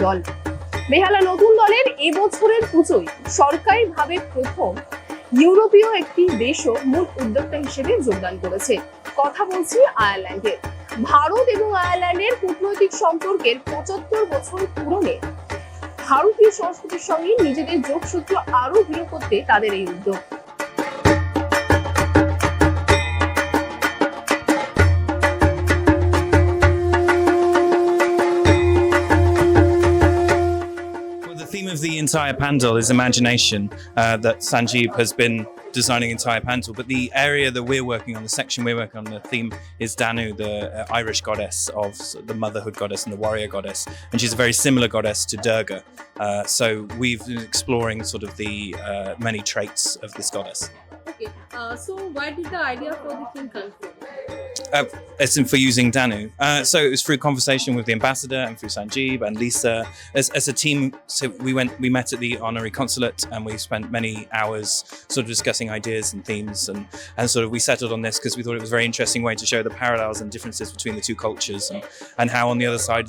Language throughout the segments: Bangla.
দল। বেহালা নতুন দলের এবছরের পুজোয় সরকারিভাবে প্রথম ইউরোপীয় একটি দেশও মূল উদ্যোক্তা হিসেবে যোগদান করেছে। কথা বলছি আয়ারল্যান্ডের। ভারত এবং আয়ারল্যান্ডের কূটনৈতিক সম্পর্কের ৭৫ বছর পূরণে ভারতীয় সংস্কৃতির সঙ্গে নিজেদের যোগসূত্র আরো দৃঢ় করতে তাদের এই উদ্যোগ। The theme of the entire pandal is imagination, that Sanjeev has been designing entire pandal, but the area that we're working on, the section we're working on, the theme is Danu, the Irish goddess of the motherhood goddess and the warrior goddess, and she's a very similar goddess to Durga. So we've been exploring sort of the many traits of this goddess. Okay, so where did the idea for the theme come from? As in for using Danu. So it was through conversation with the ambassador and through Sanjeev and Lisa. As a team, so we met at the honorary consulate and we spent many hours sort of discussing ideas and themes and sort of we settled on this because we thought it was a very interesting way to show the parallels and differences between the two cultures and how on the other side,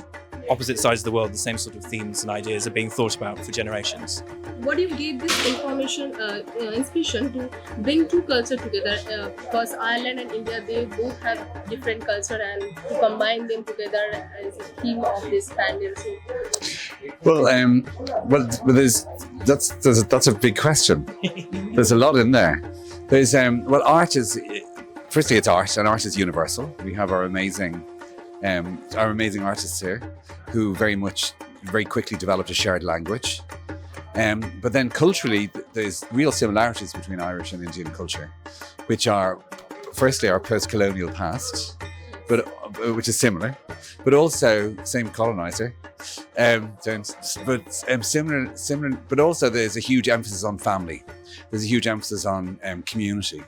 opposite sides of the world, the same sort of themes and ideas are being thought about for generations. What do you give this inspiration to bring two culture together? Because Ireland and India, they both have different culture, and to combine them together as a theme of this pandal. That's a big question. There's a lot in there. There's art is firstly it's art, and art is universal. We have our amazing artists here who very quickly developed a shared language. But then culturally, there's real similarities between Irish and Indian culture, which are firstly our post-colonial past, which is similar, but also same colonizer. Similar, but also there's a huge emphasis on family. There's a huge emphasis on community.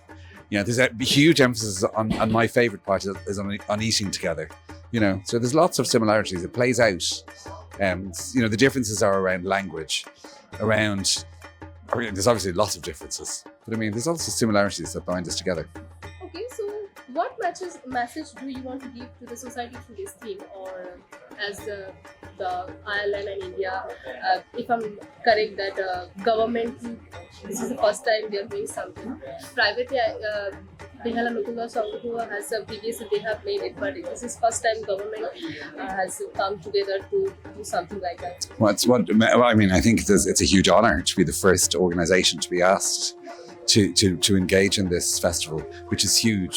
You know, there's a huge emphasis on my favorite part is on eating together. You know, so there's lots of similarities. It plays out. You know, the differences are around language, there's obviously lots of differences, but I mean, there's also similarities that bind us together. Okay, so what message do you want to give to the society through this theme, or as the Ireland and India? If I'm correct, that government, this is the first time they're doing something. Privately, Behala Notun Dal Sanghatha has previously they have made it, but this is first time government has come together to do something like that. I mean, I think it's a huge honor to be the first organization to be asked to engage in this festival, which is huge.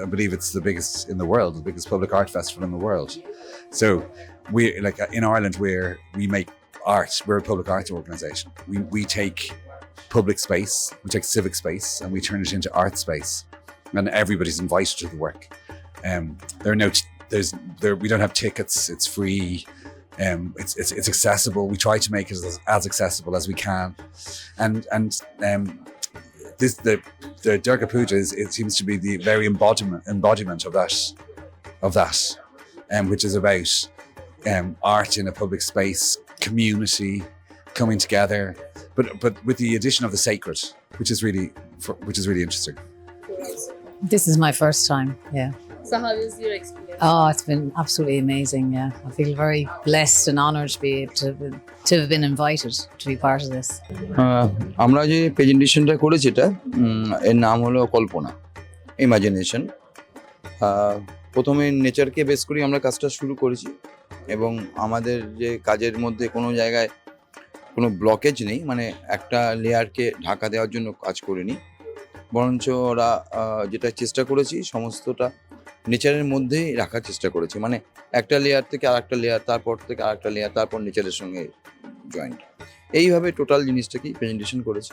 I believe it's the biggest in the world, the biggest public art festival in the world. So we, like in Ireland, we make art. We're a public arts organization. We take public space, we take civic space, and we turn it into art space. And everybody's invited to the work. We don't have tickets. It's free. It's accessible. We try to make it as accessible as we can. And the Durga Puja it seems to be the very embodiment of that, which is about art in a public space, community coming together, but with the addition of the sacred, which is really interesting. This is my first time, yeah. So how is your experience? Oh, it's been absolutely amazing, yeah. I feel very blessed and honoured to be able to have been invited to be part of this. আমরা যে প্রেজেন্টেশনটা করেছি এর নাম হলো কল্পনা, ইমাজিনেশন। প্রথমে নেচারকে বেস করি আমরা কাজটা শুরু করেছি, এবং আমাদের যে কাজের মধ্যে কোনো জায়গায় কোনো ব্লকেজ নেই, মানে একটা লেয়ারকে ঢাকা দেওয়ার জন্য কাজ করিনি, বরঞ্চ ওরা যেটা চেষ্টা করেছি সমস্তটা নেচারের মধ্যেই রাখার চেষ্টা করেছি। মানে একটা লেয়ার থেকে আর একটা লেয়ার, তারপর থেকে আর একটা লেয়ার, তারপর নেচারের সঙ্গে জয়েন্ট, এইভাবে টোটাল জিনিসটাকেই প্রেজেন্টেশন করেছি।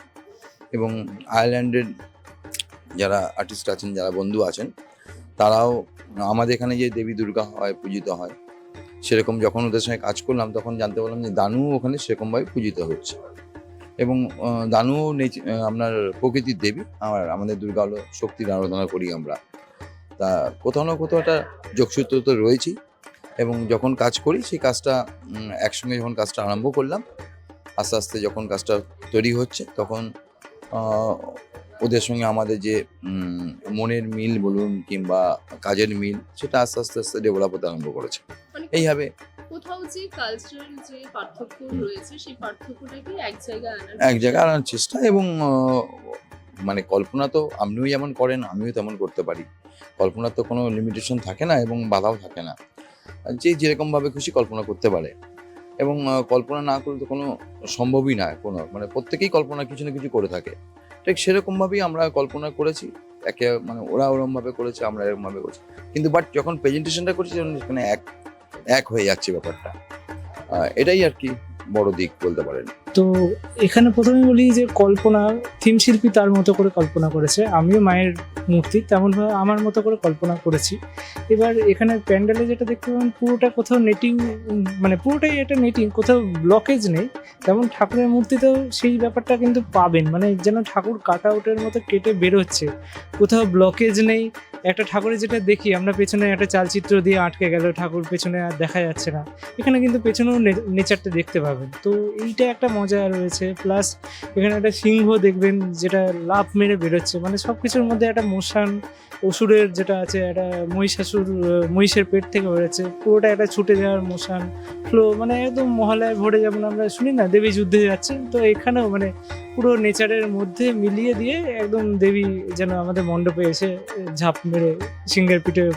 এবং আয়ারল্যান্ডের যারা আর্টিস্ট আছেন, যারা বন্ধু আছেন, তারাও আমাদের এখানে যে দেবী দুর্গা হয়, পূজিত হয়, সেরকম যখন ওদের সঙ্গে কাজ করলাম তখন জানতে পারলাম যে দানু ওখানে সেরকমভাবে পূজিত হচ্ছে। এবং দানু আপনার প্রকৃতির দেবী, আমাদের দুর্গা হলো শক্তির আরাধনা করি আমরা। তা কোথাও না কোথাও একটা যোগসূত্র তো রয়েছেই, এবং যখন কাজ করি সেই কাজটা একসঙ্গে যখন কাজটা আরম্ভ করলাম, আস্তে আস্তে যখন কাজটা তৈরি হচ্ছে তখন ওদের সঙ্গে আমাদের যে মনের মিল বলুন কিংবা কাজের মিল, সেটা আস্তে আস্তে ডেভেলপ হতে আরম্ভ করেছে। এইভাবে কোথাও যে কালচারাল যে পার্থক্য রয়েছে সেই পার্থক্যটাকে এক জায়গায় আনার এক জায়গায় আনার চেষ্টা, এবং মানে কল্পনা তো আপনিও যেমন করেন আমিও তেমন করতে পারি। কল্পনার তো কোনো লিমিটেশন থাকে না এবং বাধাও থাকে না, যে যেরকমভাবে খুশি কল্পনা করতে পারে। এবং কল্পনা না করলে তো কোনো সম্ভবই না, কোনো মানে প্রত্যেকেই কল্পনা কিছু না কিছু করে থাকে। ঠিক সেরকমভাবেই আমরা কল্পনা করেছি, একে মানে ওরা ওরমভাবে করেছে, আমরা এরকমভাবে করেছি, কিন্তু বাট যখন প্রেজেন্টেশনটা করছি তখন সেখানে এক হয়ে যাচ্ছে ব্যাপারটা। এটাই আর কি বড় দিক বলতে পারেন। তো এখানে প্রথমে বলি যে কল্পনা থিম শিল্পী তার মতো করে কল্পনা করেছে, আমিও মায়ের মূর্তি তেমনভাবে আমার মতো করে কল্পনা করেছি। এবার এখানে প্যান্ডেলে যেটা দেখতে পাবেন পুরোটা কোথাও নেটিং, মানে পুরোটাই একটা নেটিং, কোথাও ব্লকেজ নেই। তেমন ঠাকুরের মূর্তিতেও সেই ব্যাপারটা কিন্তু পাবেন, মানে যেন ঠাকুর কাট আউটের মতো কেটে বেরোচ্ছে, কোথাও ব্লকেজ নেই। একটা ঠাকুরের যেটা দেখি আমরা পেছনে একটা চালচিত্র দিয়ে আটকে গেল, ঠাকুর পেছনে আর দেখা যাচ্ছে না, এখানে কিন্তু পেছনেও নেচারটা দেখতে পাবেন। তো এইটা একটা মজা রয়েছে। প্লাস এখানে একটা সিংহ দেখবেন যেটা লাফ মেরে বেরোচ্ছে, মানে সব কিছুর মধ্যে একটা মোশন, অসুরের যেটা আছে একটা মহিষের পেট থেকে বেরোচ্ছে, পুরোটা একটা ছুটে যাওয়ার মোশন ফ্লো, মানে একদম মহালয়ায় ভোরে যেমন আমরা শুনি না দেবী যুদ্ধে যাচ্ছেন, তো এখানেও মানে পুরো নেচারের মধ্যে মিলিয়ে দিয়ে একদম দেবী যেন আমাদের মণ্ডপে এসে ঝাঁপ মেরে সিংহের পিঠের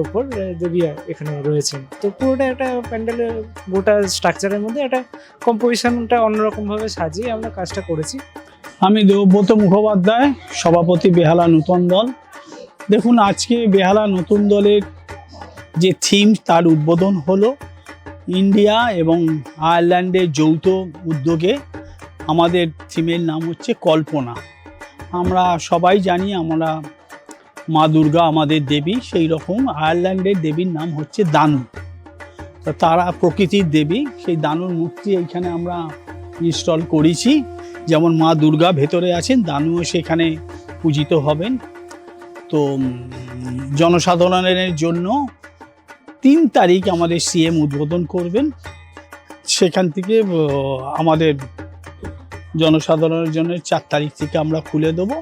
ওপর দেবী এখানে রয়েছেন। তো পুরোটা একটা প্যান্ডেলের গোটা স্ট্রাকচারের মধ্যে একটা কম্পোজিশনটা অন্যরকমভাবে সাজিয়ে আমরা কাজটা করেছি। আমি দেবব্রত মুখোপাধ্যায়, সভাপতি বেহালা নতুন দল। দেখুন, আজকে বেহালা নতুন দলের যে থিম তার উদ্বোধন হলো ইন্ডিয়া এবং আয়ারল্যান্ডের যৌথ উদ্যোগে। আমাদের থিমের নাম হচ্ছে কল্পনা। আমরা সবাই জানি আমরা মা দুর্গা আমাদের দেবী, সেই রকম আয়ারল্যান্ডের দেবীর নাম হচ্ছে দানু। তো তারা প্রকৃতির দেবী, সেই দানুর মূর্তি এইখানে আমরা ইনস্টল করেছি। যেমন মা দুর্গা ভেতরে আছেন, দানুও সেখানে পূজিত হবেন। তো জনসাধারণের জন্য 3 তারিখ আমাদের সিএম উদ্বোধন করবেন, সেখান থেকে আমাদের জনসাধারণের জন্য 4 তারিখ থেকে আমরা খুলে দেবো।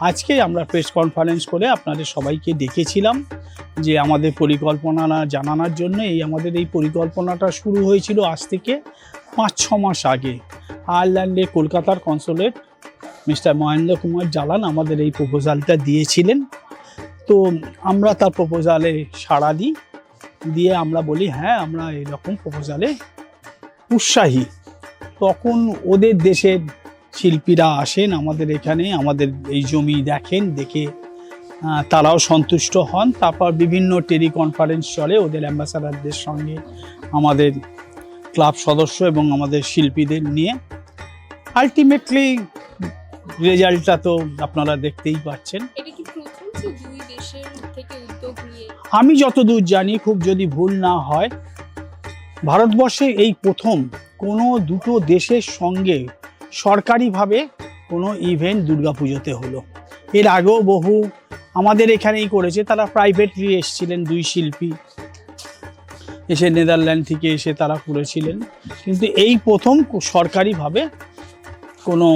আজকে আমরা প্রেস কনফারেন্স করে আপনাদের সবাইকে ডেকেছিলাম যে আমাদের পরিকল্পনা জানানোর জন্য। আমাদের এই পরিকল্পনাটা শুরু হয়েছিল আজ থেকে 5-6 মাস আগে। আয়ারল্যান্ডে কলকাতার কনসুলেট মিস্টার মহেন্দ্র কুমার জালান আমাদের এই প্রপোজালটা দিয়েছিলেন। তো আমরা তার প্রপোজালে সাড়া দিয়ে আমরা বলি হ্যাঁ আমরা এরকম প্রপোজালে উৎসাহী। তখন ওদের দেশের শিল্পীরা আসেন আমাদের এখানে, আমাদের এই জমি দেখেন, দেখে তারাও সন্তুষ্ট হন। তারপর বিভিন্ন টেলিকনফারেন্স চলে ওদের অ্যাম্বাসাডারদের সঙ্গে, আমাদের ক্লাব সদস্য এবং আমাদের শিল্পীদের নিয়ে। আলটিমেটলি রেজাল্টটা তো আপনারা দেখতেই পাচ্ছেন। এটা কি প্রথম যে দুই দেশের থেকে উদ্যোগ নিয়ে? আমি যতদূর জানি, খুব যদি ভুল না হয়, ভারতবর্ষে এই প্রথম কোনো দুটো দেশের সঙ্গে সরকারিভাবে কোনো ইভেন্ট দুর্গাপুজোতে হলো। এর আগেও বহু আমাদের এখানেই করেছে, তারা প্রাইভেটলি এসেছিলেন, 2 শিল্পী এসে নেদারল্যান্ড থেকে এসে তারা করেছিলেন। কিন্তু এই প্রথম সরকারিভাবে কোনো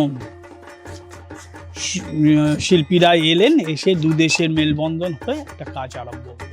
শিল্পীরা এলেন, এসে 2 দেশের মেলবন্ধন হয়ে একটা কাজ আরম্ভ হলো।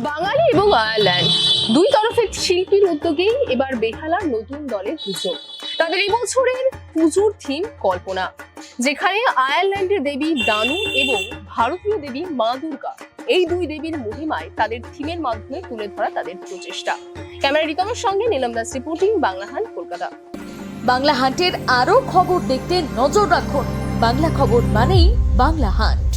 বাঙালি এবং আয়ারল্যান্ড দুই তরফের শিল্পীর উদ্যোগেই এবার বেহালার নতুন দলের পুজো। তাদের এই বছরের পুজোর থিম কল্পনা, যেখানে আয়ারল্যান্ডের দেবী দানু এবং ভারতীয় দেবী মা দুর্গা, এই 2 দেবীর মহিমায় তাদের থিমের মাধ্যমে তুলে ধরা তাদের প্রচেষ্টা। ক্যামেরা রিতমের সঙ্গে নীলম দাস রিপোর্টিং, বাংলা হান্ট, কলকাতা। বাংলা হান্টের আরও খবর দেখতে নজর রাখুন। বাংলা খবর মানেই বাংলা হান্ট।